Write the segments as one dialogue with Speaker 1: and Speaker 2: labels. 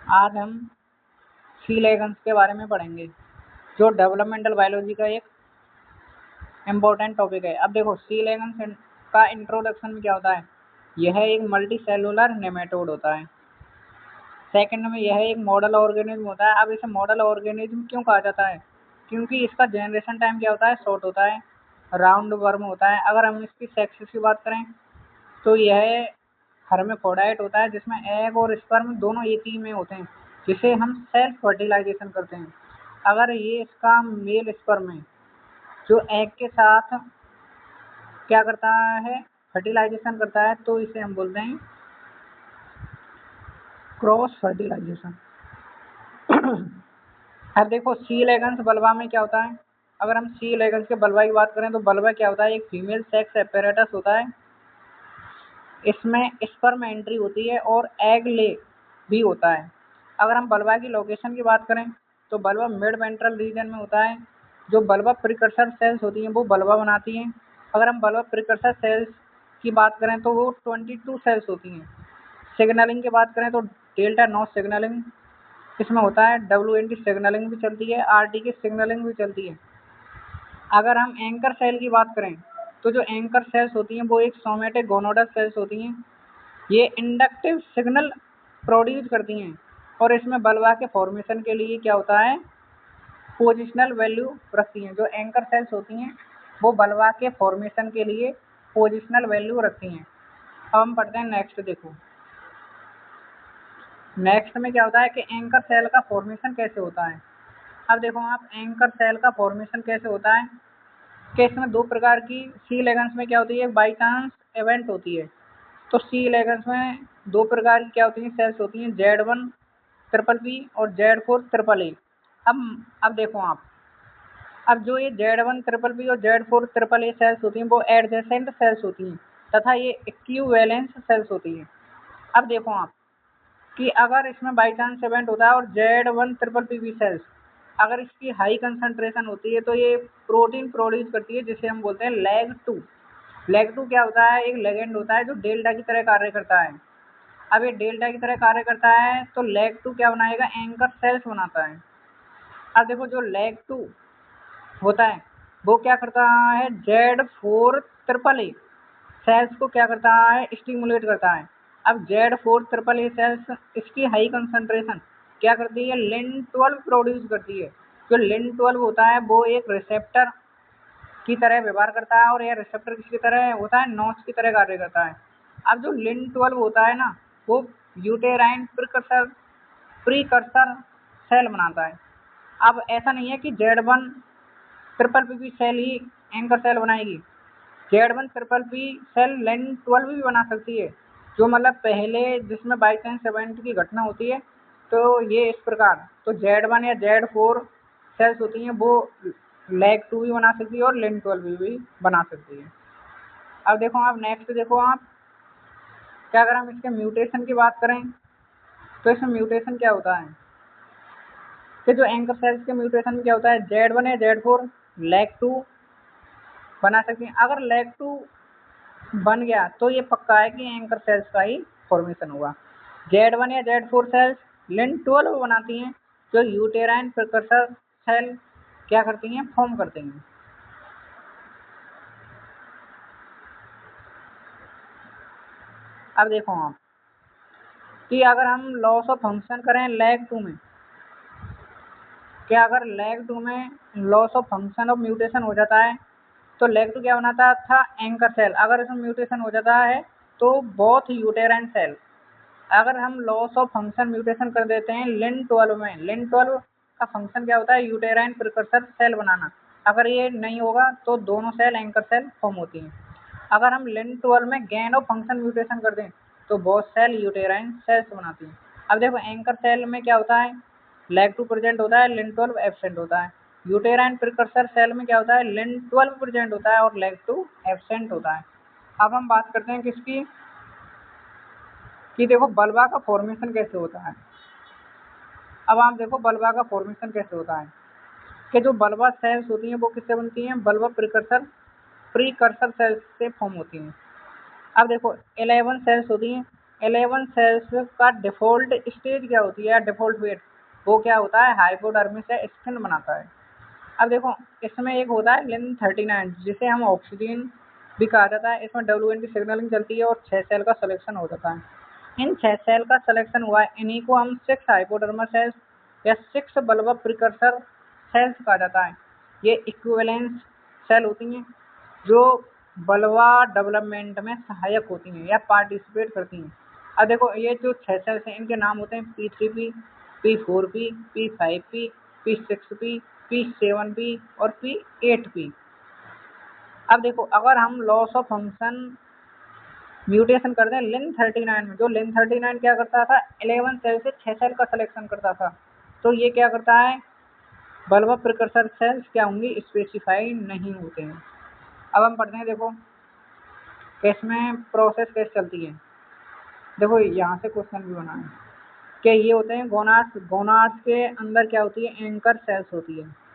Speaker 1: आज हम सी लेगन्स के बारे में पढ़ेंगे, जो डेवलपमेंटल बायोलॉजी का एक इम्पोर्टेंट टॉपिक है। अब देखो, सी लेगन्स का इंट्रोडक्शन में क्या होता है, यह एक मल्टी सेलुलर नेमेटोड होता है। सेकंड में यह एक मॉडल ऑर्गेनिज्म होता है। अब इसे मॉडल ऑर्गेनिज्म क्यों कहा जाता है, क्योंकि इसका जनरेशन टाइम क्या होता है, शॉर्ट होता है, राउंड वर्म होता है। अगर हम इसकी सेक्स की बात करें तो यह हर्मेफ्रोडाइट होता है, जिसमें एग और स्पर्म दोनों एक ही में होते हैं, जिसे हम सेल्फ फर्टिलाइजेशन करते हैं। अगर ये इसका मेल स्पर्म है जो एग के साथ क्या करता है, फर्टिलाइजेशन करता है, तो इसे हम बोलते हैं क्रॉस फर्टिलाइजेशन। अब देखो, सी लेगन्स बल्बा में क्या होता है। अगर हम सी लेगन्स के बल्बा की बात करें तो बल्बा क्या होता है, एक फीमेल सेक्स एपेरेटस होता है। इसमें स्पर्म एंट्री होती है और एग ले भी होता है। अगर हम बल्बा की लोकेशन की बात करें तो बल्बा मिड वेंट्रल रीजन में होता है। जो बल्बा प्रिकर्सर सेल्स होती हैं वो बल्बा बनाती हैं। अगर हम बल्बा प्रिकर्सर सेल्स की बात करें तो वो 22 सेल्स होती हैं। सिग्नलिंग की बात करें तो डेल्टा नॉच सिग्नलिंग इसमें होता है, WNT सिग्नलिंग भी चलती है, RT की सिग्नलिंग भी चलती है। अगर हम एंकर सेल की बात करें तो जो एंकर सेल्स होती हैं वो एक सोमेटिक गोनोडल सेल्स होती हैं। ये इंडक्टिव सिग्नल प्रोड्यूस करती हैं और इसमें बल्बा के फॉर्मेशन के लिए क्या होता है, पोजिशनल वैल्यू रखती हैं। जो एंकर सेल्स होती हैं वो बल्बा के फॉर्मेशन के लिए पोजिशनल वैल्यू रखती हैं। अब हम पढ़ते हैं नेक्स्ट। देखो, नेक्स्ट में क्या होता है कि एंकर सेल का फॉर्मेशन कैसे होता है। अब देखो आप, एंकर सेल का फॉर्मेशन कैसे होता है कि इसमें दो प्रकार की सी लेगन्स में क्या होती है, बाई चांस इवेंट होती है। तो सी लेगन्स में दो प्रकार की क्या होती हैं, सेल्स होती हैं, Z1 ट्रिपल पी और Z4 ट्रिपल ए। अब देखो आप, अब जो ये Z1 ट्रिपल पी और Z4 ट्रिपल ए सेल्स होती हैं वो एडजेसेंट सेल्स होती हैं तथा ये इक्विवेलेंस सेल्स होती हैं। अब देखो आप कि अगर इसमें बाई चांस इवेंट होता है और Z1 ट्रिपल पी सेल्स अगर इसकी हाई कंसंट्रेशन होती है तो ये प्रोटीन प्रोड्यूस करती है, जिसे हम बोलते हैं लैग 2। लैग 2 क्या होता है, एक लेगेंड होता है जो डेल्टा की तरह कार्य करता है। अब ये डेल्टा की तरह कार्य करता है तो लैग 2 क्या बनाएगा, एंकर सेल्स बनाता है। अब देखो, जो लैग 2 होता है वो क्या करता है, Z4 ट्रिपल ए सेल्स को क्या करता है, स्टिमुलेट करता है। अब Z4 ट्रिपल ए सेल्स इसकी हाई कंसंट्रेशन क्या करती है, लिन12 प्रोड्यूस करती है। जो लिन12 होता है वो एक रिसेप्टर की तरह व्यवहार करता है और यह रिसेप्टर किसकी तरह होता है, नॉच की तरह कार्य करता है। अब जो लिन12 होता है ना, वो यूटेराइन प्रीकर्सर सेल बनाता है। अब ऐसा नहीं है कि Z1 ट्रिपल पी सेल ही एंकर सेल बनाएगी, Z1 ट्रिपल पी सेल लिन12 भी बना सकती है। जो मतलब पहले जिसमें बाई चांस इवेंट की घटना होती है तो ये इस प्रकार, तो Z1 या Z4 सेल्स होती हैं वो लैग 2 भी बना सकती है और लिन12 भी बना सकती है। अब देखो आप, नेक्स्ट देखो आप, क्या अगर हम इसके म्यूटेशन की बात करें तो इसमें म्यूटेशन क्या होता है कि जो एंकर सेल्स के म्यूटेशन में क्या होता है, Z1 या Z4 लैग 2 बना सकती हैं। अगर लैग 2 बन गया तो ये पक्का है कि एंकर सेल्स का ही फॉर्मेशन होगा। Z1 या Z4 सेल्स लिन12 बनाती हैं, जो यूटेराइन प्रिकर्सर सेल क्या करती हैं, फॉर्म करती हैं। अब देखो आप कि अगर हम लॉस ऑफ फंक्शन करें लैग 2 में, क्या अगर लैग 2 में loss of function of mutation हो जाता है तो लैग 2 क्या बनाता था, एंकर सेल। अगर इसमें म्यूटेशन हो जाता है तो बोथ यूटेराइन सेल। अगर हम लॉस ऑफ फंक्शन म्यूटेशन कर देते हैं लिन12 में, लिन12 का फंक्शन क्या होता है, यूटेराइन प्रिकर्सर सेल बनाना। अगर ये नहीं होगा तो दोनों सेल एंकर सेल फॉर्म होती हैं। अगर हम लिन12 में गेन ऑफ फंक्शन म्यूटेशन कर दें तो बहुत सेल यूटेराइन सेल्स बनाती हैं। अब देखो, एंकर सेल में क्या होता है, लैग 2 प्रेजेंट होता है, लिन12 एब्सेंट होता है। यूटेराइन प्रिकर्सर सेल में क्या होता है, लिन12 प्रेजेंट होता है और लैग 2 एब्सेंट होता है। अब हम बात करते हैं किसकी, कि देखो बल्बा का फॉर्मेशन कैसे होता है। अब आप देखो बल्बा का फॉर्मेशन कैसे होता है कि जो बल्बा सेल्स होती हैं वो किससे बनती हैं, बल्बा प्रीकर्सर सेल्स से फॉर्म होती हैं। अब देखो 11 सेल्स होती हैं 11 सेल्स का डिफॉल्ट स्टेज क्या होती है, डिफॉल्ट वेट, वो क्या होता है, हाइपोडर्मिस या स्किन बनाता है। अब देखो इसमें एक होता है लिन 39 जिसे हम ऑक्सीजन भी कहा जाता है। इसमें WN की सिग्नलिंग चलती है और 6 सेल का सिलेक्शन हो जाता है। इन 6 सेल का सिलेक्शन हुआ है, इन्हीं को हम 6 हाइपोडर्मस सेल्स या 6 बल्बा प्रिकर्सर सेल्स कहा जाता है। ये इक्विवेलेंस सेल होती हैं जो बल्बा डेवलपमेंट में सहायक होती हैं या पार्टिसिपेट करती हैं। अब देखो ये जो 6 सेल्स हैं इनके नाम होते हैं P3P, P4P, P5P, P6P, P7P और P8P। अब देखो अगर हम लॉस ऑफ फंक्शन म्यूटेशन करते हैं लिन 39 में, जो लिन 39 क्या करता था, 11 सेल से 6 सेल का सिलेक्शन करता था, तो ये क्या करता है, बल्बा प्रिकर्सर सेल्स क्या होंगी, स्पेसिफाइड नहीं होते हैं। अब हम पढ़ते हैं, देखो इसमें प्रोसेस कैसे चलती है। देखो यहाँ से क्वेश्चन भी बना है कि ये होते हैं गोनाड्स, गोनाड्स के अंदर क्या होती है, एंकर सेल्स होती है।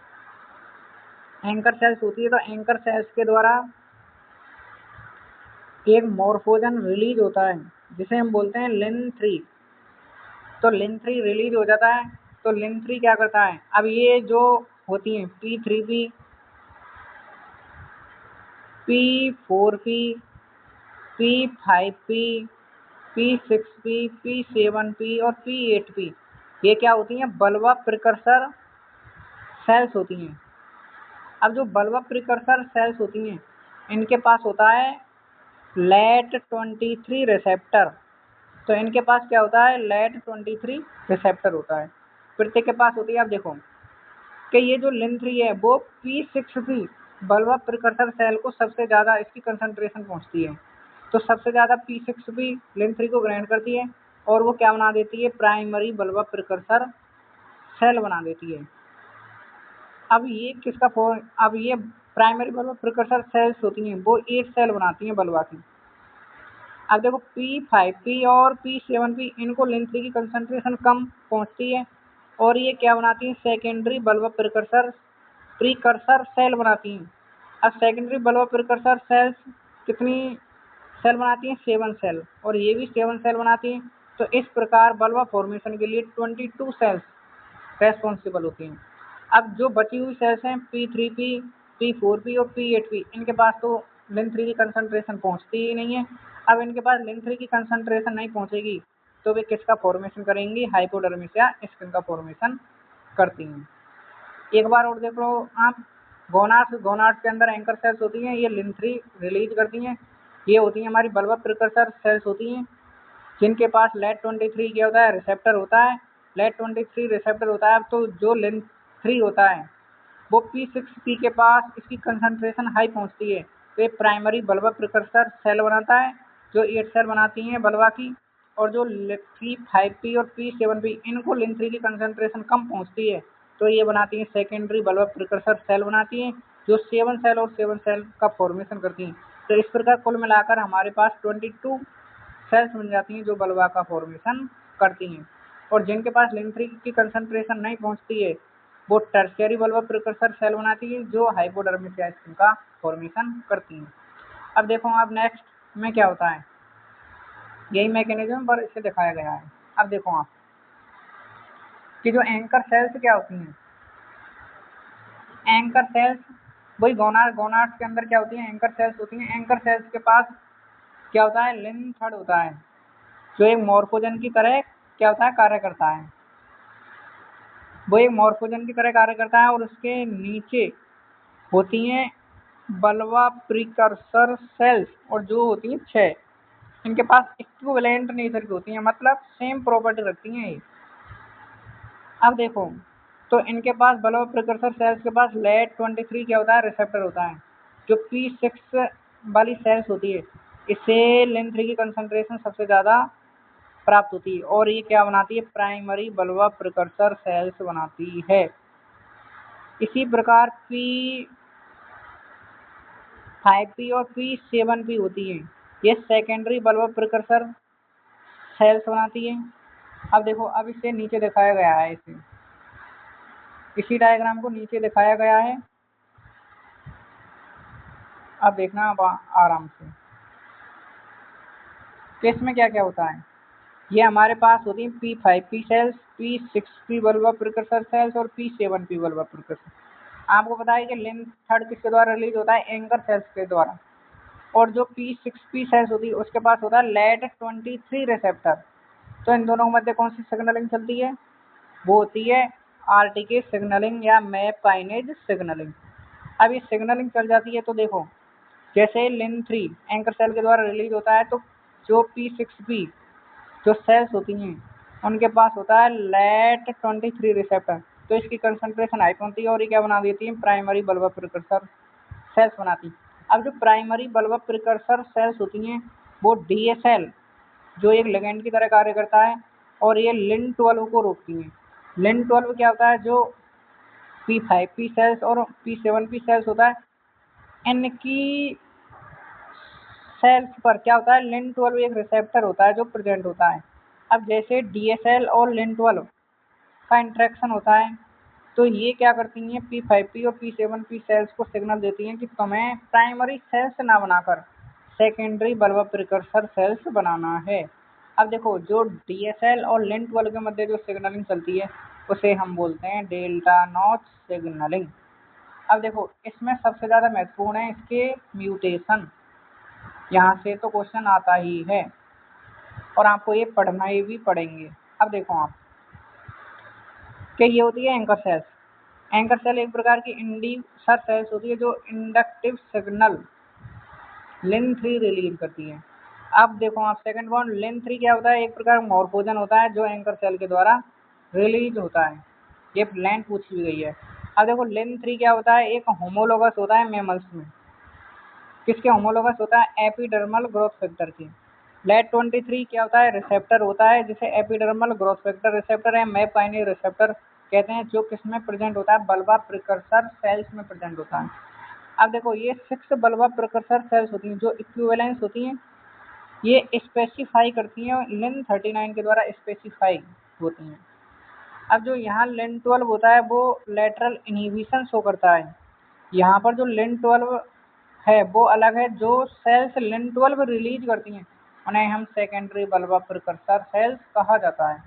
Speaker 1: एंकर सेल्स होती है तो एंकर सेल्स के द्वारा एक मॉर्फोजन रिलीज होता है जिसे हम बोलते हैं लिन 3। तो लिन 3 रिलीज हो जाता है, तो लिन 3 क्या करता है, अब ये जो होती हैं P3P, P4P, P5P, P6P, P7P और P8P, ये क्या होती हैं, बल्बा प्रिकर्सर सेल्स होती हैं। अब जो बल्बा प्रिकर्सर सेल्स होती हैं इनके पास होता है LAT23 रिसेप्टर। तो इनके पास क्या होता है, LAT23 रिसेप्टर होता है। प्रत्येक के पास होती है। अब देखो कि ये जो लिन 3 है वो P6P बल्बा प्रिकर्सर सेल को सबसे ज़्यादा इसकी कंसंट्रेशन पहुंचती है, तो सबसे ज़्यादा P6P लिन 3 को ग्रहण करती है और वो क्या बना देती है, प्राइमरी बल्बा प्रिकर्सर सेल बना देती है। अब ये किसका फॉर्म, अब ये प्राइमरी बल्बा प्रिकर्सर सेल्स होती हैं वो 8 सेल बनाती हैं बल्बा की। अब देखो P5P और P7P इनको लिन 3 की कंसंट्रेशन कम पहुंचती है और ये क्या बनाती हैं, सेकेंडरी बल्बा प्रिकर्सर सेल बनाती हैं। अब सेकेंडरी बल्बा प्रिकर्सर सेल्स कितनी सेल बनाती हैं, 7 सेल, और ये भी 7 सेल बनाती हैं। तो इस प्रकार बल्बा फॉर्मेशन के लिए 22 सेल्स रेस्पॉन्सिबल होती हैं। अब जो बची हुई सेल्स हैं P3P, P4P और P8P, इनके पास तो लिन 3 की कंसंट्रेशन पहुंचती ही नहीं है। अब इनके पास लिन 3 की कंसंट्रेशन नहीं पहुंचेगी तो वे किसका फॉर्मेशन करेंगी, हाइपोडर्मिस या स्किन का फॉर्मेशन करती हैं। एक बार और देख लो आप, गोनाड्स, गोनाड्स के अंदर एंकर सेल्स होती हैं, ये लिन 3 रिलीज करती हैं। ये होती हैं हमारी बल्बा प्रिकर्सर सेल्स होती हैं जिनके पास LAT23 क्या होता है, रिसेप्टर होता है। LAT23 रिसेप्टर होता है, तो जो लिन 3 होता है वो P6P के पास इसकी कंसंट्रेशन हाई पहुंचती है, तो ये प्राइमरी बल्बा प्रिकर्सर सेल बनाता है जो 8 सेल बनाती हैं बल्बा की। और जो P5P और P7P इनको लिन 3 की कंसंट्रेशन कम पहुंचती है, तो ये बनाती हैं सेकेंडरी बल्बा प्रिकर्सर सेल बनाती हैं जो 7 सेल और 7 सेल का फॉर्मेशन करती हैं। तो इस प्रकार कुल मिलाकर हमारे पास 22 सेल्स बन जाती हैं जो बल्बा का फॉर्मेशन करती हैं। और जिनके पास लिन 3 की कंसंट्रेशन नहीं पहुंचती है वो टर्शियरी बल्बा प्रिकर्सर सेल बनाती है जो हाइपोडर्मिस या स्किन का फॉर्मेशन करती हैं। अब देखो आप नेक्स्ट में क्या होता है, यही मैकेनिज्म पर इसे दिखाया गया है। अब देखो आप कि जो एंकर सेल्स क्या होती हैं, एंकर सेल्स वही गोनाड, गोनाड्स के अंदर क्या होती हैं, एंकर सेल्स होती हैं। एंकर सेल्स के पास क्या होता है, लिन थर्ड होता है जो एक मॉर्फोजन की तरह क्या होता है, कार्य करता है। वो एक मॉर्फोजन की तरह कार्य करता है और उसके नीचे होती हैं बल्बा प्रिकर्सर सेल्स और जो होती हैं 6, इनके पास इक्विवेलेंट नेचर की होती हैं, मतलब सेम प्रॉपर्टी रखती हैं ये। अब देखो तो इनके पास बल्बा प्रिकर्सर सेल्स के पास LAT23 क्या होता है, रिसेप्टर होता है। जो P6 वाली सेल्स होती है इससे लिन 3 की कंसंट्रेशन सबसे ज़्यादा प्राप्त होती है और ये क्या बनाती है, प्राइमरी बल्बा प्रिकर्सर सेल्स बनाती है। इसी प्रकार P5P और P7P होती हैं, ये सेकेंडरी बल्बा प्रिकर्सर सेल्स बनाती है। अब देखो अब इसे नीचे दिखाया गया है, इसी डायग्राम को नीचे दिखाया गया है। अब देखना अब आराम से कि इसमें क्या क्या होता है। ये हमारे पास होती हैं P5P sales, P6P बल्बा precursor sales और P7P बल्बा प्रिकर्सर। आपको पता है कि लिन थर्ड किसके द्वारा रिलीज होता है, एंकर सेल्स के द्वारा। और जो P6P सेल्स होती है उसके पास होता है LAT23 रिसेप्टर। तो इन दोनों के मध्य कौन सी सिग्नलिंग चलती है, वो होती है RTK सिग्नलिंग या मैप काइनेज सिग्नलिंग। अब ये सिग्नलिंग चल जाती है तो देखो, जैसे लिन 3 एंकर सेल के द्वारा रिलीज होता है तो जो P6P जो सेल्स होती हैं उनके पास होता है LAT23 रिसेप्टर। तो इसकी कंसंट्रेशन हाई होती है और ये क्या बना देती है, प्राइमरी बल्बा प्रिकर्सर सेल्स बनाती है। अब जो प्राइमरी बल्बा प्रिकर्सर सेल्स होती हैं वो DSL जो एक लिगैंड की तरह कार्य करता है और ये लिन 12 को रोकती हैं। लिन 12 क्या होता है, जो P5P सेल्स और P7P सेल्स होता है, इनकी सेल्स पर क्या होता है, लिन 12 एक रिसेप्टर होता है जो प्रेजेंट होता है। अब जैसे DSL और लिन 12 का इंटरेक्शन होता है तो ये क्या करती हैं, P5P और P7P सेल्स को सिग्नल देती हैं कि तुम्हें प्राइमरी सेल्स ना बनाकर सेकेंडरी बल्बा प्रिकर्सर सेल्स बनाना है। अब देखो, जो DSL और लिन 12 के मध्य जो सिग्नलिंग चलती है उसे हम बोलते हैं डेल्टा नॉच सिग्नलिंग। अब देखो, इसमें सबसे ज़्यादा महत्वपूर्ण है इसके म्यूटेशन। यहाँ से तो क्वेश्चन आता ही है और आपको ये पढ़ना ही भी पड़ेंगे। अब देखो आप कि ये होती है एंकर सेल्स। एंकर सेल एक प्रकार की इंड्यूसर सेल्स होती है जो इंडक्टिव सिग्नल लिन 3 रिलीज करती है। अब देखो आप सेकंड पॉइंट, लिन 3 क्या होता है, एक प्रकार का मॉर्फोजन होता है जो एंकर सेल के द्वारा रिलीज होता है। ये लाइन पूछी भी गई है। अब देखो, लिन 3 क्या होता है, एक होमोलोगस होता है मैमल्स में। किसके होमोलोगस होता है, एपिडर्मल ग्रोथ फैक्टर के। LAT23 क्या होता है, रिसेप्टर होता है जिसे एपिडर्मल ग्रोथ फैक्टर रिसेप्टर या मैप काइनेज रिसेप्टर कहते हैं, जो किसमें प्रेजेंट होता है, बल्बा प्रिकर्सर सेल्स में प्रेजेंट होता है। अब देखो, ये 6 बल्बा प्रिकर्सर सेल्स होती हैं जो इक्विवेलेंस होती हैं, ये स्पेसिफाई करती हैं लिन 39 के द्वारा स्पेसिफाई होती हैं। अब जो यहाँ लिन 12 होता है वो लेटरल इनहिबिशन शो करता है। यहाँ पर जो लिन 12 है वो अलग है, जो सेल्स लिन 12 रिलीज करती हैं उन्हें हम सेकेंडरी बल्बा प्रिकर्सर सेल्स कहा जाता है।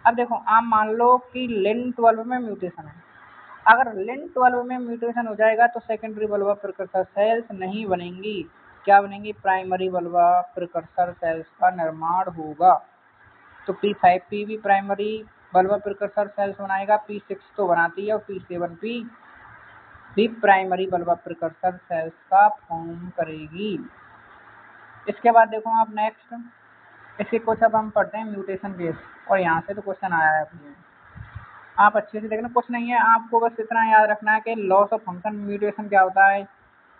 Speaker 1: अब देखो, आप मान लो कि लिन 12 में म्यूटेशन है। अगर लिन 12 में म्यूटेशन हो जाएगा तो सेकेंडरी बल्बा प्रिकर्सर सेल्स नहीं बनेंगी। क्या बनेंगी, प्राइमरी बल्बा प्रिकर्सर सेल्स का निर्माण होगा। तो P5P भी प्राइमरी बल्बा प्रिकर्सर सेल्स बनाएगा, P6 तो बनाती है और P7P भी प्राइमरी बल्बा प्रिकर्सर सेल्स का फॉर्म करेगी। इसके बाद देखो आप नेक्स्ट, इसके कुछ अब हम पढ़ते हैं म्यूटेशन केस, और यहाँ से तो क्वेश्चन आया है अभी। आप अच्छे से देखना, कुछ नहीं है, आपको बस इतना याद रखना है कि लॉस ऑफ फंक्शन म्यूटेशन क्या होता है,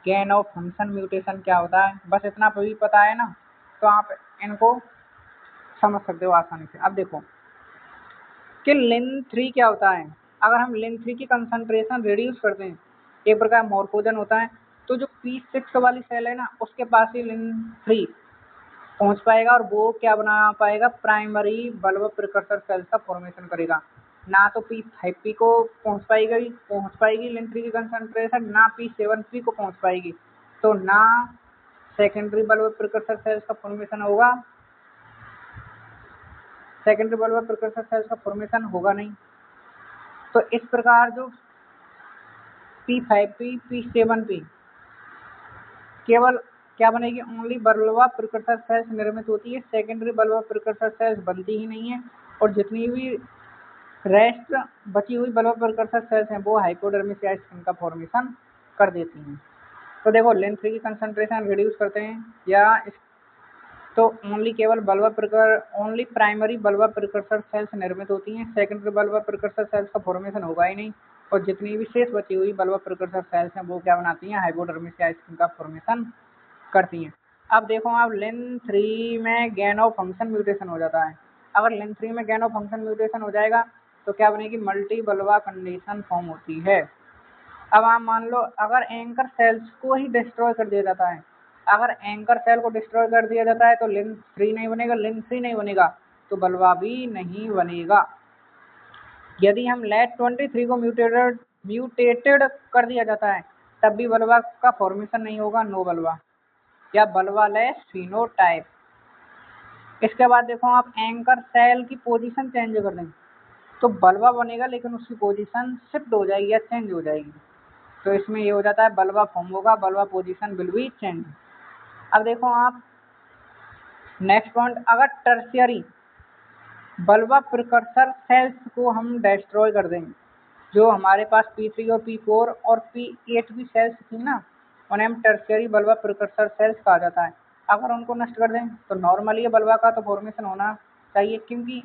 Speaker 1: गेन ऑफ फंक्शन म्यूटेशन क्या होता है, बस इतना भी पता है ना, तो आप इनको समझ सकते हो आसानी से। अब देखो कि लिन 3 क्या होता है, अगर हम लिन 3 की कंसंट्रेशन रिड्यूस करते हैं, एक प्रकार मॉर्फोजन होता है, तो जो P6 वाली सेल है ना उसके पास ही लिन 3 पहुंच पाएगा और वो क्या बना पाएगा, प्राइमरी बल्ब प्रिकर्सर सेल्स का फॉर्मेशन करेगा। ना तो P5P को पहुंच पाएगी लिन 3 की कंसंट्रेशन, ना P7P को पहुंच पाएगी, तो ना सेकेंडरी बल्ब प्रिकर्सर सेल्स का फॉर्मेशन होगा, सेकेंडरी बल्ब प्रिकर्सर सेल्स का फॉर्मेशन होगा नहीं। तो इस प्रकार जो P5P P7P केवल क्या बनेगी, ओनली बल्बा प्रिकर्सर सेल्स निर्मित होती है, सेकेंडरी बल्बा प्रिकर्सर सेल्स बनती ही नहीं है। और जितनी भी रेस्ट बची हुई बल्बा प्रिकर्सर सेल्स हैं वो हाइपोडर्मिस या स्किन का फॉर्मेशन कर देती हैं। तो देखो, लिन 3 की कंसंट्रेशन रिड्यूस करते हैं या तो ओनली प्राइमरी बल्बा प्रिकर्सर सेल्स निर्मित होती हैं, सेकेंडरी बल्बा प्रिकर्सर सेल्स का फॉर्मेशन होगा ही नहीं। और जितनी भी शेष बची हुई बल्बा प्रिकर्सर सेल्स हैं वो क्या बनाती हैं, हाइपोडर्मिस या स्किन का फॉर्मेशन करती हैं। अब देखो आप, लिन 3 में गेन ऑफ फंक्शन म्यूटेशन हो जाता है। अगर लिन 3 में गेन ऑफ फंक्शन म्यूटेशन हो जाएगा तो क्या बनेगी, मल्टी बल्बा कंडीशन फॉर्म होती है। अब आप मान लो अगर एंकर सेल्स को ही डिस्ट्रॉय कर दिया जाता है, अगर एंकर सेल को डिस्ट्रॉय कर दिया जाता है तो लिन 3 नहीं बनेगा, लिन 3 नहीं बनेगा तो बल्बा भी नहीं बनेगा। यदि हम LAT23 को म्यूटेटेड कर दिया जाता है तब भी बल्बा का फॉर्मेशन नहीं होगा, नो बल्बा या बल्बा लेस फिनोटाइप। इसके बाद देखो आप एंकर सेल की पोजीशन चेंज कर दें तो बल्बा बनेगा, लेकिन उसकी पोजीशन शिफ्ट हो जाएगी या चेंज हो जाएगी। तो इसमें ये हो जाता है बल्बा फॉर्म होगा, बल्बा पोजीशन विल बी चेंज। अब देखो आप नेक्स्ट पॉइंट, अगर टर्शियरी बल्बा प्रिकर्सर सेल्स को हम डिस्ट्रॉय कर दें, जो हमारे पास P3 और P4 और P8 भी सेल्स थी ना, उन्हें हम टर्शियरी बल्बा प्रिकर्सर सेल्स कहा जाता है। अगर उनको नष्ट कर दें तो नॉर्मली बल्बा का तो फॉर्मेशन होना चाहिए, क्योंकि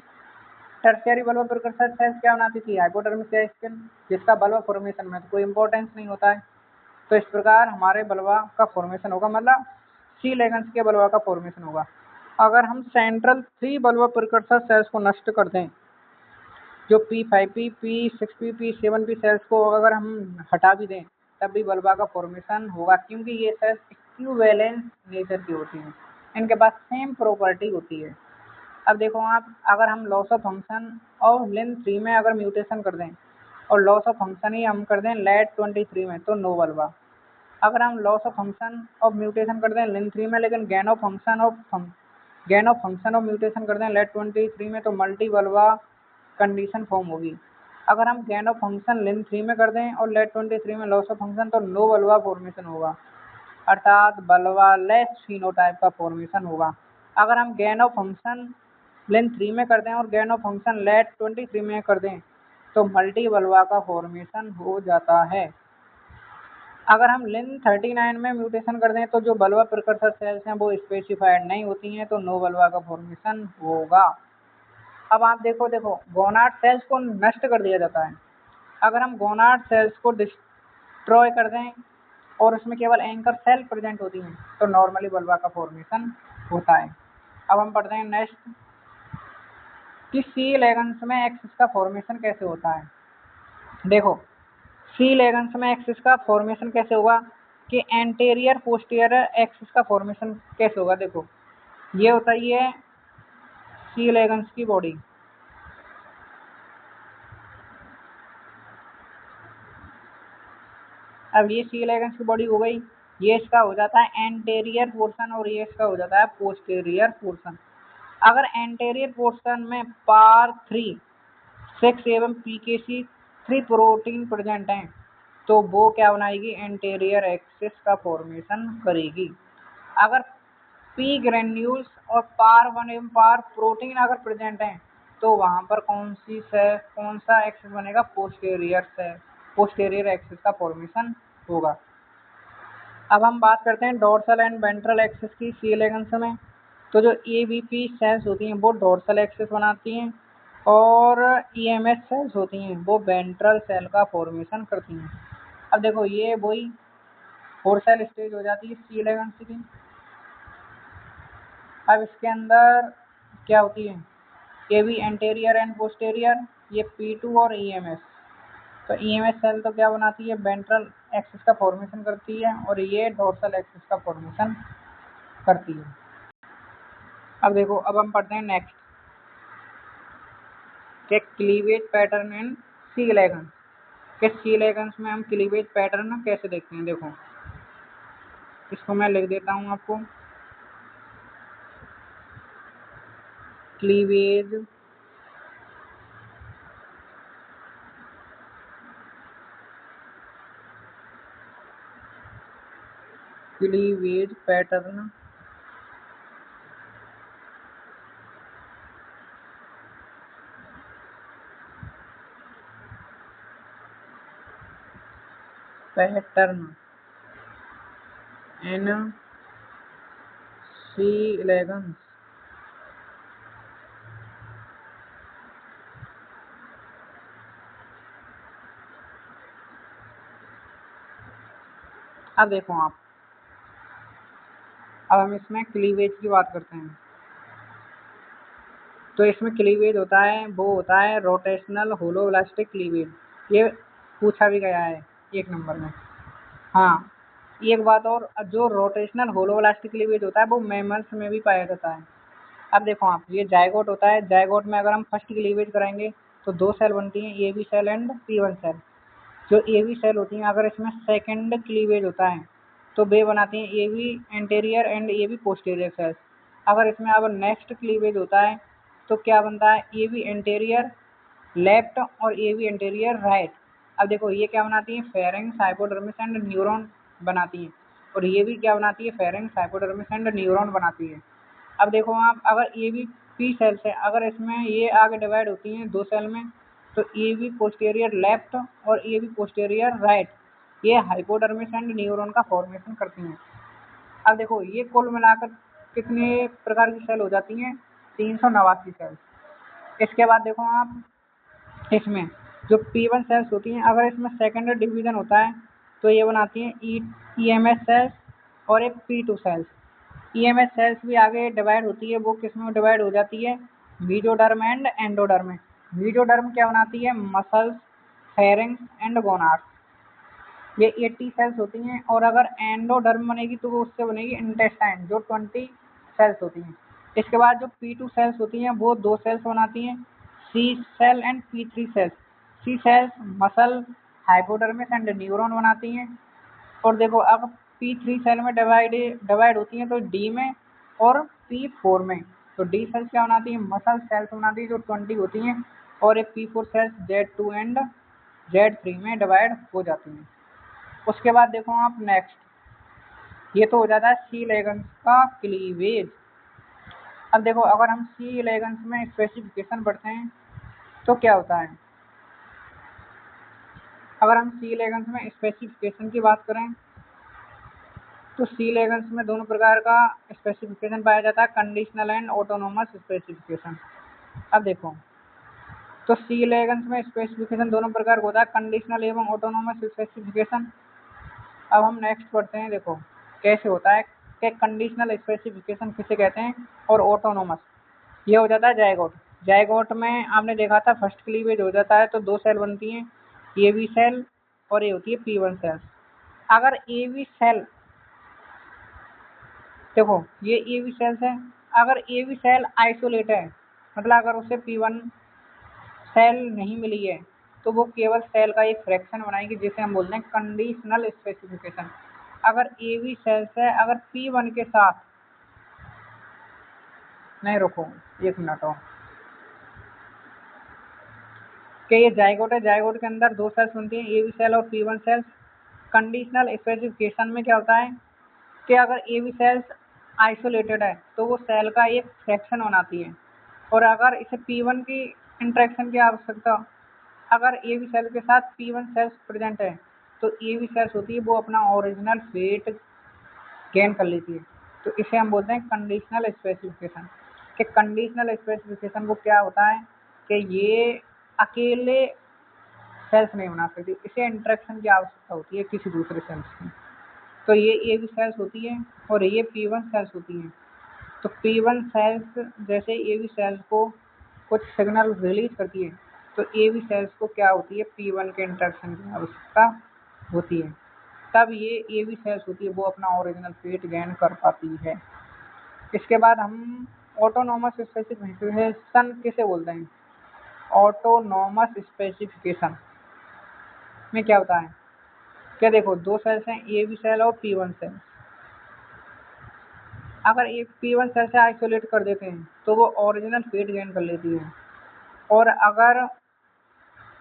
Speaker 1: टर्शियरी बल्बा प्रिकर्सर सेल्स क्या बनाती थी, हाइपोडर्मिक स्किन, जिसका बल्बा फॉर्मेशन में तो कोई इंपॉर्टेंस नहीं होता है। तो इस प्रकार हमारे बल्बा का फॉर्मेशन होगा, मतलब सी लेगन्स के बल्बा का फॉर्मेशन होगा। अगर हम सेंट्रल 3 बल्बा प्रिकर्सर सेल्स को नष्ट कर दें, जो P5P, P6P, P7P सेल्स को अगर हम हटा भी दें तब भी बल्बा का फॉर्मेशन होगा, क्योंकि ये सेल्स इक्विवेलेंस नेचर की होती हैं, इनके पास सेम प्रॉपर्टी होती है। अब देखो आप, अगर हम लॉस ऑफ फंक्शन और LIN3 में अगर म्यूटेशन कर दें और लॉस ऑफ फंक्शन ही हम कर दें LAT23 में तो नो बल्बा। अगर हम लॉस ऑफ फंक्शन और म्यूटेशन कर दें LIN3 में, लेकिन गेन ऑफ फंक्शन और म्यूटेशन कर दें LAT23 में तो मल्टी बल्बा कंडीशन फॉर्म होगी। अगर हम गेन ऑफ फंक्शन LIN3 में कर दें और LAT23 में लॉस ऑफ फंक्शन तो नो बल्बा फॉर्मेशन होगा, अर्थात बल्बा लेस फिनोटाइप का फॉर्मेशन होगा। अगर हम गेन ऑफ फंक्शन LIN3 में कर दें और गेन ऑफ फंक्शन LAT23 में कर दें तो मल्टी बल्बा का फॉर्मेशन हो जाता है। अगर हम LIN39 में म्यूटेशन कर दें तो जो बल्बा प्रिकर्सर सेल्स हैं वो स्पेसिफाइड नहीं होती हैं, तो नो बल्बा का फॉर्मेशन होगा। अब आप देखो गोनाड सेल्स को नष्ट कर दिया जाता है। अगर हम गोनाड सेल्स को डिस्ट्रॉय कर दें और उसमें केवल एंकर सेल प्रेजेंट होती हैं तो नॉर्मली बल्बा का फॉर्मेशन होता है। अब हम पढ़ते हैं नेक्स्ट कि सी लेगन्स में एक्सिस का फॉर्मेशन कैसे होता है। देखो सी लेगन्स में एक्सिस का फॉर्मेशन कैसे होगा कि एंटेरियर पोस्टीरियर एक्सिस का फॉर्मेशन कैसे होगा। देखो ये होता ही है सी लेगन्स की बॉडी। अब ये सी लेगन्स की बॉडी हो गई, ये इसका हो जाता है एंटेरियर पोर्शन और ये इसका हो जाता है पोस्टीरियर पोर्शन। अगर एंटेरियर पोर्शन में पार 3, 6 एवं PKC3 प्रोटीन प्रेजेंट हैं तो वो क्या बनाएगी, एंटेरियर एक्सिस का फॉर्मेशन करेगी। अगर P ग्रेन्यूल्स और पार 1 एवं पार प्रोटीन अगर प्रेजेंट हैं तो वहां पर कौन सा एक्सिस बनेगा, पोस्टेरियर एक्सिस का फॉर्मेशन होगा। अब हम बात करते हैं डोर्सल एंड वेंट्रल एक्सिस की सी लेगन्स में। तो जो AVP सेल्स होती हैं वो डोर्सल एक्सिस बनाती हैं और EMS सेल्स होती हैं वो वेंट्रल सेल का फॉर्मेशन करती हैं। अब देखो ये वही 4 सेल स्टेज हो जाती है सी लेगन्स की। अब इसके अंदर क्या होती है, ये भी एंटेरियर एंड पोस्टेरियर, ये P2 और EMS। तो EMS सेल तो क्या बनाती है, वेंट्रल एक्सिस का फॉर्मेशन करती है और ये डोर्सल एक्सिस का फॉर्मेशन करती है। अब देखो अब हम पढ़ते हैं नेक्स्ट के क्लीवेज पैटर्न इन सी लेगन्स। के सी लेगन्स में हम क्लीवेज पैटर्न कैसे देखते हैं। देखो इसको मैं लिख देता हूँ आपको, क्लीवेज पैटर्न इन सी लेगन्स। अब देखो आप, अब हम इसमें क्लीवेज की बात करते हैं। तो इसमें क्लीवेज होता है वो होता है रोटेशनल होलोब्लास्टिक क्लीवेज। ये पूछा भी गया है 1 नंबर में। हाँ एक बात और, जो रोटेशनल होलोब्लास्टिक क्लीवेज होता है वो मैमल्स में भी पाया जाता है। अब देखो आप, ये जायगोट होता है, जायगोट में अगर हम फर्स्ट क्लीवेज कराएंगे तो 2 सेल बनती हैं, AB cell and P1 cell. जो AB सेल होती हैं अगर इसमें सेकेंड क्लीवेज होता है तो वे बनाती हैं AB anterior and AB posterior cells. अगर इसमें अब नेक्स्ट क्लीवेज होता है तो क्या बनता है, ए बी एंटेरियर लेफ्ट और ए बी एंटेरियर राइट। अब देखो ये क्या बनाती है, फेरेंक्स हाइपोडर्मिस एंड न्यूरॉन बनाती है, और ये भी क्या बनाती है, फेरेंक्स हाइपोडर्मिस एंड न्यूरॉन बनाती है। अब देखो आप, अगर ए बी पी सेल्स है, अगर इसमें ये आगे डिवाइड होती हैं दो सेल में, तो ए बी पोस्टेरियर लेफ्ट और ए बी पोस्टेरियर राइट, ये हाइपोडर्मिस एंड न्यूरॉन का फॉर्मेशन करती हैं। अब देखो ये कुल मिलाकर कितने प्रकार की सेल हो जाती हैं, 389 सेल। इसके बाद देखो आप, इसमें जो P1 सेल्स होती हैं, अगर इसमें सेकेंडरी डिवीजन होता है तो ये बनाती हैं EMS सेल्स और एक P2 सेल्स। EMS सेल्स भी आगे डिवाइड होती है, वो किस में डिवाइड हो जाती है, मीजोडर्म एंड एंडोडर्म में। मीजोडर्म क्या बनाती है, मसल्स, फेरिंग्स एंड गोनाड्स, ये 80 सेल्स होती हैं। और अगर एंडोडर्म बनेगी तो वो उससे बनेगी इंटेस्टाइन, जो 20 सेल्स होती हैं। इसके बाद जो P2 सेल्स होती हैं वो दो सेल्स बनाती हैं, C cell and P3 cells. C cells muscle, hypodermis and neuron बनाती हैं। और देखो अब P3 सेल में डिवाइड होती हैं तो D में और P4 में। तो D सेल्स क्या बनाती है, मसल सेल्स बनाती है जो 20 होती हैं, और एक P4 sales Z2 and Z3 में डिवाइड हो जाती हैं। उसके बाद देखो आप नेक्स्ट, ये तो हो जाता है सी लेगन्स का क्लीवेज। अब देखो अगर हम सी लेगन्स में स्पेसिफिकेशन पढ़ते हैं तो क्या होता है, अगर हम सी लेगन्स में स्पेसिफिकेशन की बात करें तो सी लेगन्स में दोनों प्रकार का स्पेसिफिकेशन पाया जाता है, कंडीशनल एंड ऑटोनोमस स्पेसिफिकेशन। अब देखो, तो सी लेगन्स में स्पेसिफिकेशन दोनों प्रकार का होता है, कंडीशनल एवं ऑटोनोमस स्पेसिफिकेशन। अब हम नेक्स्ट पढ़ते हैं, देखो कैसे होता है कि कंडीशनल स्पेसिफिकेशन किसे कहते हैं और ऑटोनोमस। ये हो जाता है जायगोट। जायगोट में आपने देखा था फर्स्ट क्लीवेज हो जाता है तो दो सेल बनती हैं, ए बी सेल और ये होती है P1 सेल्स। अगर ए बी सेल, देखो ये ए बी सेल्स है, अगर ए बी सेल आइसोलेट है, मतलब अगर उसे P1 सेल नहीं मिली है तो वो केवल सेल का एक फ्रैक्शन बनाएगी, जिसे हम बोलते हैं कंडीशनल स्पेसिफिकेशन। अगर ए बी सेल्स है, अगर P1 के साथ, नहीं रुको एक मिनट और, कि ये जाइगोट है, जाइगोट के अंदर दो सेल्स बनती हैं, ए बी सेल और P1 सेल्स। कंडीशनल स्पेसिफिकेशन में क्या होता है कि अगर ए बी सेल्स आइसोलेटेड है तो वो सेल का एक फ्रैक्शन बनाती है, और अगर इसे P1 की इंटरेक्शन की आवश्यकता, अगर ए बी सेल के साथ P1 सेल्स प्रेजेंट है तो ए बी सेल्स होती है वो अपना ओरिजिनल फेट गेन कर लेती है। तो इसे हम बोलते हैं कंडीशनल स्पेसिफिकेशन। कि कंडीशनल स्पेसिफिकेशन को क्या होता है कि ये अकेले सेल्स नहीं बना सकती, इसे इंटरेक्शन की आवश्यकता होती है किसी दूसरे सेल्स की। तो ये ए बी सेल्स होती है और ये P1 सेल्स होती हैं। तो P1 सेल्स जैसे ए बी सेल्स को कुछ सिग्नल रिलीज करती है, तो ए बी सेल्स को क्या होती है, P1 के इंटरेक्शन की आवश्यकता होती है, तब ये ए बी सेल्स होती है वो अपना ओरिजिनल फेट गेन कर पाती है। इसके बाद हम ऑटोनोमस स्पेसिफिकेशन किसे बोलते हैं, ऑटोनोमस स्पेसिफिकेशन में क्या होता है, क्या देखो दो सेल्स हैं, ए बी सेल और P1 सेल। अगर एक P1 सेल से आइसोलेट कर देते हैं तो वो ओरिजिनल फेट गेन कर लेती है, और अगर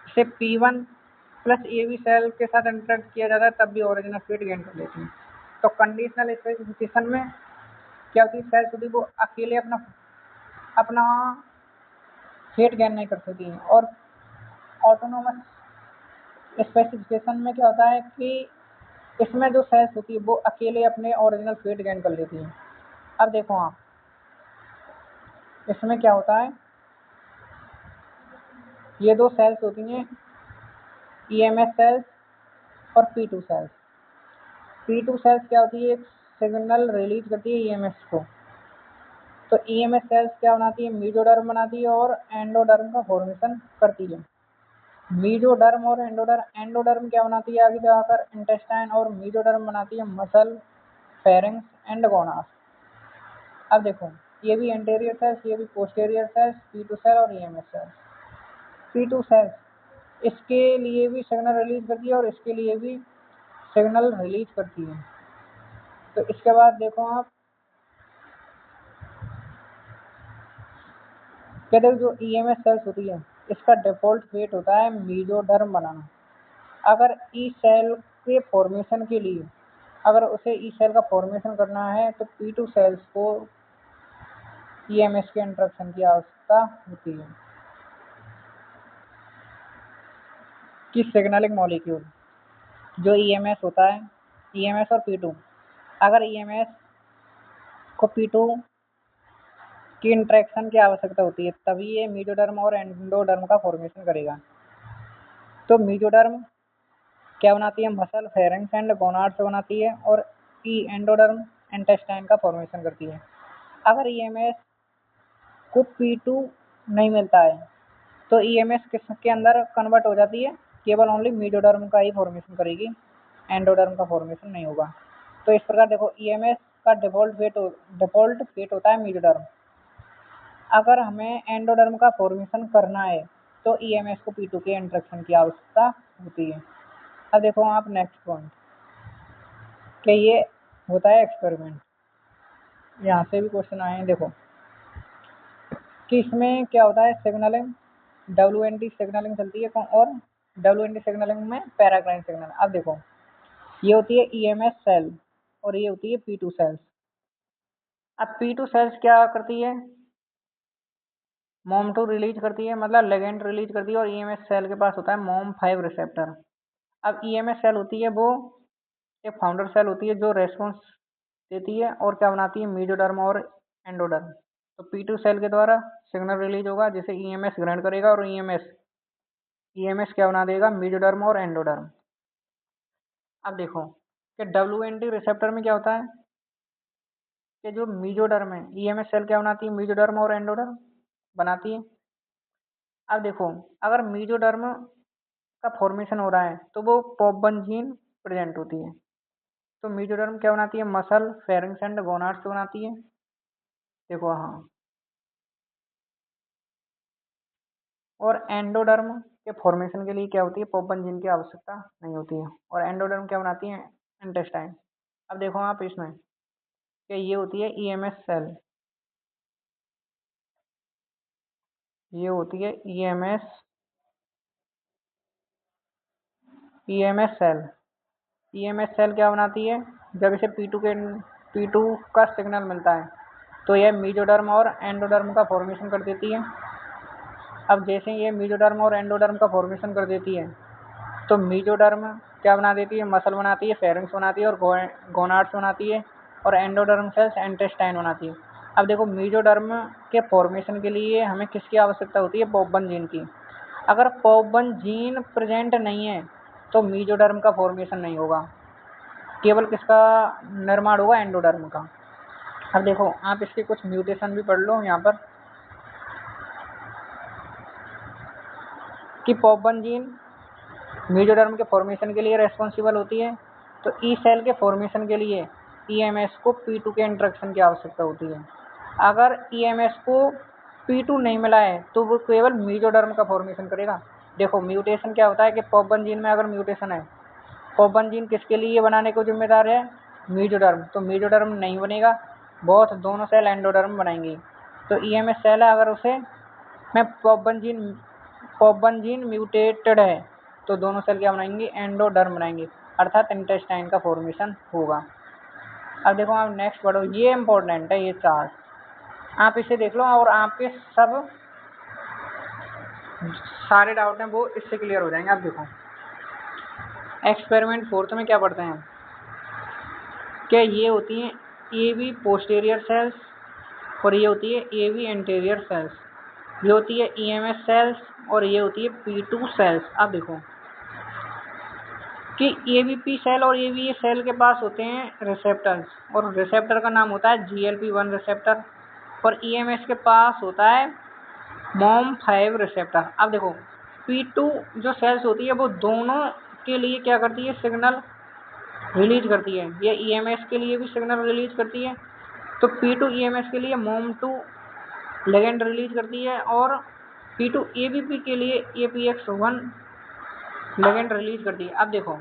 Speaker 1: इसे P1 plus A B cell के साथ इंटरेक्ट किया जाता है तब भी ओरिजिनल फेट गेन कर लेती है। तो कंडीशनल स्पेसिफिकेशन में क्या होती है, सेल्स होती है वो अकेले अपना अपना फेट गेन नहीं कर सकती हैं। और ऑटोनोमस स्पेसिफिकेशन में क्या होता है कि इसमें जो सेल्स होती है वो अकेले अपने ओरिजिनल फेट गेन कर लेती हैं। अब देखो आप, इसमें क्या होता है, ये दो सेल्स होती हैं EMS सेल्स और P2 सेल्स। P2 सेल्स क्या होती है, एक सिग्नल रिलीज करती है EMS को। तो EMS सेल्स क्या बनाती है, मीजोडर्म बनाती है और एंडोडर्म का फॉर्मेशन करती है। मीजोडर्म और एंडोडर्म, एंडोडर्म क्या बनाती है आगे जाकर, इंटेस्टाइन, और मीजोडर्म बनाती है मसल, फेरिंग्स एंड गोनाड्स। अब देखो ये भी एंटेरियर सेल्स, ये भी पोस्टेरियर सेल्स, P2 सेल और EMS सेल्स। P2 सेल्स इसके लिए भी सिग्नल रिलीज करती है और इसके लिए भी सिग्नल रिलीज करती है। तो इसके बाद देखो आप, कहते हैं जो ईएमएस सेल्स होती है इसका डिफॉल्ट फेट होता है मेसोडर्म बनाना। अगर ई सेल के फॉर्मेशन के लिए अगर उसे ई सेल का फॉर्मेशन करना है तो P2 सेल्स को ईएमएस के इंटरेक्शन की आवश्यकता होती है। कि सिग्नलिंग मॉलिक्यूल जो ईएमएस होता है, ईएमएस और P2, अगर ईएमएस को P2 की इंटरेक्शन की आवश्यकता होती है तभी ये मेसोडर्म और एंडोडर्म का फॉर्मेशन करेगा। तो मेसोडर्म क्या बनाती है? मसल, फेरिंग्स एंड गोनाड्स बनाती है और ई एंडोडर्म इंटेस्टाइन का फॉर्मेशन करती है। अगर ईएमएस को P2 नहीं मिलता है तो ईएमएस किसके अंदर कन्वर्ट हो जाती है? केवल ओनली मेसोडर्म का ही फॉर्मेशन करेगी, एंडोडर्म का फॉर्मेशन नहीं होगा। तो इस प्रकार देखो ईएमएस का डिफॉल्ट फेट होता है मेसोडर्म। अगर हमें एंडोडर्म का फॉर्मेशन करना है तो ईएमएस को P2 के इंटरेक्शन की आवश्यकता होती है। अब देखो आप नेक्स्ट पॉइंट कि ये होता है एक्सपेरिमेंट। यहाँ से भी क्वेश्चन आए हैं देखो कि इसमें क्या होता है, सिग्नलिंग WNT सिग्नलिंग चलती है और WNT सिग्नलिंग में पैराक्लाइन सिग्नल। अब देखो ये होती है ईएमएस सेल और ये होती है P2 सेल्स। अब P2 सेल्स क्या करती है? MOM2 रिलीज करती है, मतलब लेगेंड रिलीज करती है और ईएमएस सेल के पास होता है MOM5 रिसेप्टर। अब ईएमएस सेल होती है वो एक फाउंडर सेल होती है जो रेस्पॉन्स देती है और क्या बनाती है? मेसोडर्म और एंडोडर्म। तो P2 सेल के द्वारा सिग्नल रिलीज होगा जिसे ईएमएस ग्रहण करेगा और ईएमएस क्या बना देगा? मेसोडर्म और एंडोडर्म। अब देखो कि WNT रिसेप्टर में क्या होता है कि जो मेसोडर्म है, ईएमएस सेल क्या बनाती है? मेसोडर्म और एंडोडर्म बनाती है। अब देखो अगर मेसोडर्म का फॉर्मेशन हो रहा है तो वो पॉप1 जीन प्रेजेंट होती है। तो मेसोडर्म क्या बनाती है? मसल, फेरिंग्स एंड गोनाड्स बनाती है। देखो हाँ, और एंडोडर्म के फॉर्मेशन के लिए क्या होती है? पॉप1 जीन की आवश्यकता नहीं होती है। और एंडोडर्म क्या बनाती है? इंटेस्टाइन। अब देखो आप इसमें कि ये होती है ईएमएस सेल, ये होती है ईएमएस सेल। ईएमएस सेल क्या बनाती है? जब इसे P2 का सिग्नल मिलता है तो यह मेसोडर्म और एंडोडर्म का फॉर्मेशन कर देती है। अब जैसे ये मेसोडर्म और एंडोडर्म का फॉर्मेशन कर देती है तो मेसोडर्म क्या बना देती है? मसल बनाती है, फेरिंग्स बनाती है और गोनाड्स बनाती है और एंडोडर्म सेल्स इंटेस्टाइन बनाती है। अब देखो मेसोडर्म के फॉर्मेशन के लिए हमें किसकी आवश्यकता होती है? पॉप1 जीन की। अगर पॉप1 जीन प्रेजेंट नहीं है तो मेसोडर्म का फॉर्मेशन नहीं होगा, केवल किसका निर्माण होगा? एंडोडर्म का। अब देखो आप इसके कुछ म्यूटेशन भी पढ़ लो यहाँ पर कि पॉप1 जीन मेसोडर्म के फॉर्मेशन के लिए रेस्पॉन्सिबल होती है। तो ई सेल के फॉर्मेशन के लिए ईएमएस को P2 के इंटरेक्शन की आवश्यकता होती है। अगर ईएमएस को P2 नहीं मिला है तो वो केवल मेसोडर्म का फॉर्मेशन करेगा। देखो म्यूटेशन क्या होता है कि पॉप1 जीन में अगर म्यूटेशन है, पॉप1 जीन किसके लिए बनाने को जिम्मेदार है? मेसोडर्म। तो मेसोडर्म नहीं बनेगा, बहुत दोनों सेल एंडोडर्म बनाएंगी। तो ईएमएस सेल है अगर उसे में पॉप1 जीन म्यूटेटेड है तो दोनों सेल क्या बनाएंगे? एंडोडर्म बनाएंगे, अर्थात इंटेस्टाइन का फॉर्मेशन होगा। अब देखो आप नेक्स्ट पढ़ो, ये इंपॉर्टेंट है, ये चार्ट आप इसे देख लो और आपके सब सारे डाउट हैं वो इससे क्लियर हो जाएंगे। अब देखो एक्सपेरिमेंट 4 में क्या पढ़ते हैं कि ये होती हैं AV पोस्टीरियर सेल्स और ये होती है AV एंटीरियर सेल्स। ये होती है ईएमएस सेल्स और ये होती है P2 सेल्स। अब देखो कि AVP सेल और AVA सेल के पास होते हैं रिसेप्टर्स और रिसेप्टर का नाम होता है GLP1 रिसेप्टर और ईएमएस के पास होता है MOM5 रिसेप्टर। अब देखो P2 जो सेल्स होती है वो दोनों के लिए क्या करती है? सिग्नल रिलीज करती है। ये ईएमएस के लिए भी सिग्नल रिलीज करती है। तो P2 ईएमएस के लिए MOM2 लेगेंड रिलीज करती है और P2 AVP के लिए APX1 लेगेंड रिलीज करती है। अब देखो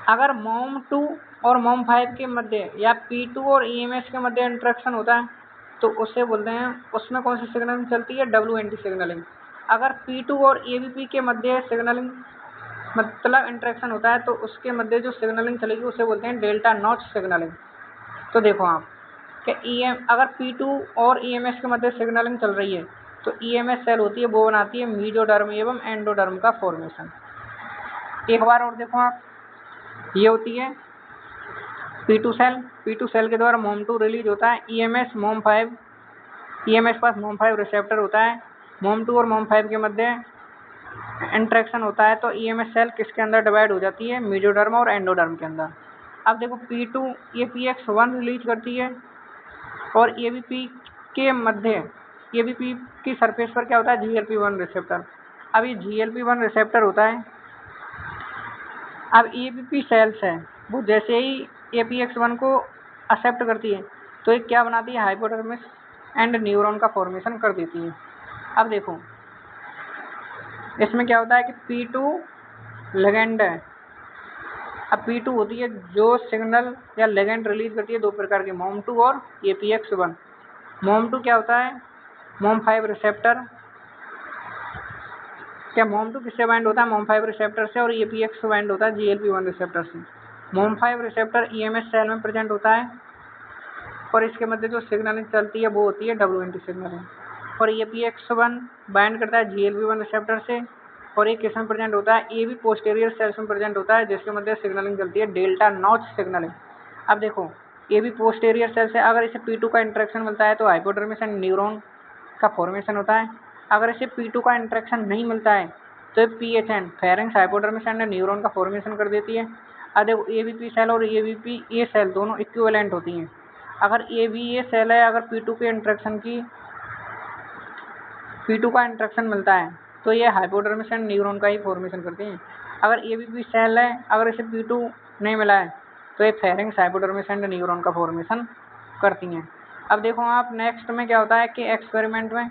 Speaker 1: अगर MOM2 और MOM5 के मध्य या P2 और ईएमएस के मध्य इंटरेक्शन होता है तो उससे बोलते हैं उसमें कौन सी सिग्नलिंग चलती है, WNT सिग्नलिंग। अगर P2 और ABP के मध्य सिग्नलिंग मतलब इंटरेक्शन होता है तो उसके मध्य जो सिग्नलिंग चलेगी उसे बोलते हैं डेल्टा नॉच सिग्नलिंग। तो देखो आप कि अगर P2 और EMS के मध्य सिग्नलिंग चल रही है तो EMS सेल होती है वो बनाती है मीजोडर्म एवं एंडोडर्म का फॉर्मेशन। एक बार और देखो आप, ये होती है P2 सेल के द्वारा MOM2 रिलीज होता है, EMS पास MOM5 रिसेप्टर होता है, MOM2 और MOM5 के मध्य इंटरेक्शन होता है तो EMS सेल किसके अंदर डिवाइड हो जाती है, मीजोडर्म और एंडोडर्म के अंदर। अब देखो P2 ये PX1 रिलीज करती है और ABP के मध्य ABP की सरफेस पर क्या होता है, GLP-1 रिसेप्टर। अब ये GLP-1 रिसेप्टर होता है। अब ABP सेल्स है वो जैसे ही APX1 को एक्सेप्ट करती है तो ये क्या बनाती है, हाइपोडर्मिस एंड न्यूरॉन का फॉर्मेशन कर देती है। अब देखो इसमें क्या होता है कि P2 लिगेंड है। अब P2 होती है जो सिग्नल या लिगेंड रिलीज करती है दो प्रकार के, MOM2 और APX1। MOM2 क्या होता है, MOM5 रिसेप्टर। क्या MOM2 किससे बाइंड होता है, MOM5 रिसेप्टर से, और APX बाइंड होता है GLP-1 रिसेप्टर से। MOM5 रिसेप्टर EMS सेल में प्रेजेंट होता है और इसके मध्य जो सिग्नलिंग चलती है वो होती है WNT सिग्नलिंग। और APX1 बाइंड करता है GLP-1 रिसेप्टर से और ये किसमें प्रेजेंट होता है, AB पोस्टीरियर सेल्स में प्रेजेंट होता है जिसके मध्य सिग्नलिंग चलती है डेल्टा नॉच सिग्नलिंग। अब देखो AB पोस्टीरियर सेल से अगर इसे P2 का इंटरेक्शन मिलता है तो हाइपोडर्मिस एंड न्यूरॉन का फॉर्मेशन होता है। अगर इसे P2 का इंटरेक्शन नहीं मिलता है तो PHN pharynx hypodermis and neuron का फॉर्मेशन कर देती है। अब देखो ABP सेल और ABPA सेल दोनों इक्विवेलेंट होती हैं। अगर ABA सेल है, अगर P2 का इंटरेक्शन मिलता है तो ये हाइपोडर्मिस एंड न्यूरॉन का ही फॉर्मेशन करती हैं। अगर ABP सेल है, अगर इसे P2 नहीं मिला है तो ये फेरेंक्स हाइपोडर्मिस एंड न्यूरॉन का फॉर्मेशन करती हैं। अब देखो आप नेक्स्ट में क्या होता है कि एक्सपेरिमेंट में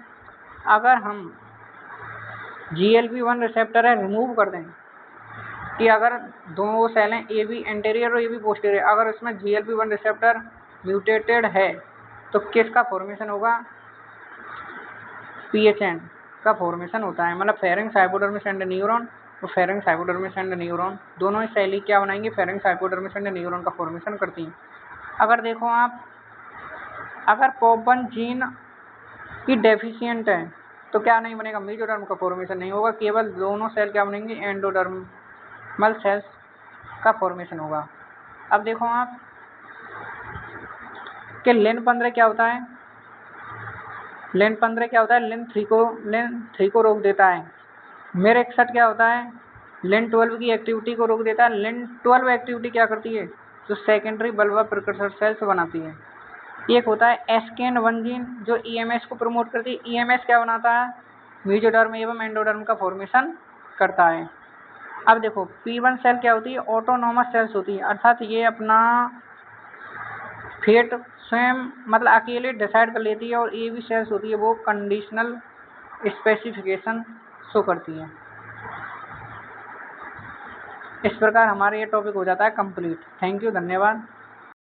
Speaker 1: अगर हम GLP-1 रिसेप्टर है रिमूव कर दें कि अगर दो सेल हैं AB एंटेरियर और AB पोस्टीरियर, अगर इसमें GLP-1 रिसेप्टर म्यूटेटेड है तो किसका फॉर्मेशन होगा, PHN का फॉर्मेशन होता है। मतलब फेरेंक्स हाइपोडर्मिस एंड न्यूरॉन और फेरेंक्स हाइपोडर्मिस एंड न्यूरॉन दोनों ही सेल क्या बनाएंगे, फेरेंक्स हाइपोडर्मिस एंड न्यूरॉन का फॉर्मेशन करती हैं। अगर देखो आप अगर POP1 जीन की डेफिशिएंट है तो क्या नहीं बनेगा, मीजोडर्म का फॉर्मेशन नहीं होगा, केवल दोनों सेल क्या बनेंगे, एंडोडर्मल सेल्स का फॉर्मेशन होगा। अब देखो आप कि LIN15 क्या होता है, LIN15 क्या होता है, LIN3 को रोक देता है। MIR61 क्या होता है, LIN12 की एक्टिविटी को रोक देता है। LIN12 एक्टिविटी क्या करती है, जो सेकेंडरी बल्बा प्रिकर्सर सेल्स बनाती है। एक होता है SKN1 जीन जो EMS को प्रमोट करती है। EMS क्या बनाता है, मीजोडर्म एवं एंडोडर्म का फॉर्मेशन करता है। अब देखो P1 सेल क्या होती है, ऑटोनॉमस सेल्स होती है, अर्थात ये अपना फेट स्वयं मतलब अकेले डिसाइड कर लेती है। और AB सेल्स होती है वो कंडीशनल स्पेसिफिकेशन शो करती है। इस प्रकार हमारा ये टॉपिक हो जाता है कंप्लीट। थैंक यू, धन्यवाद।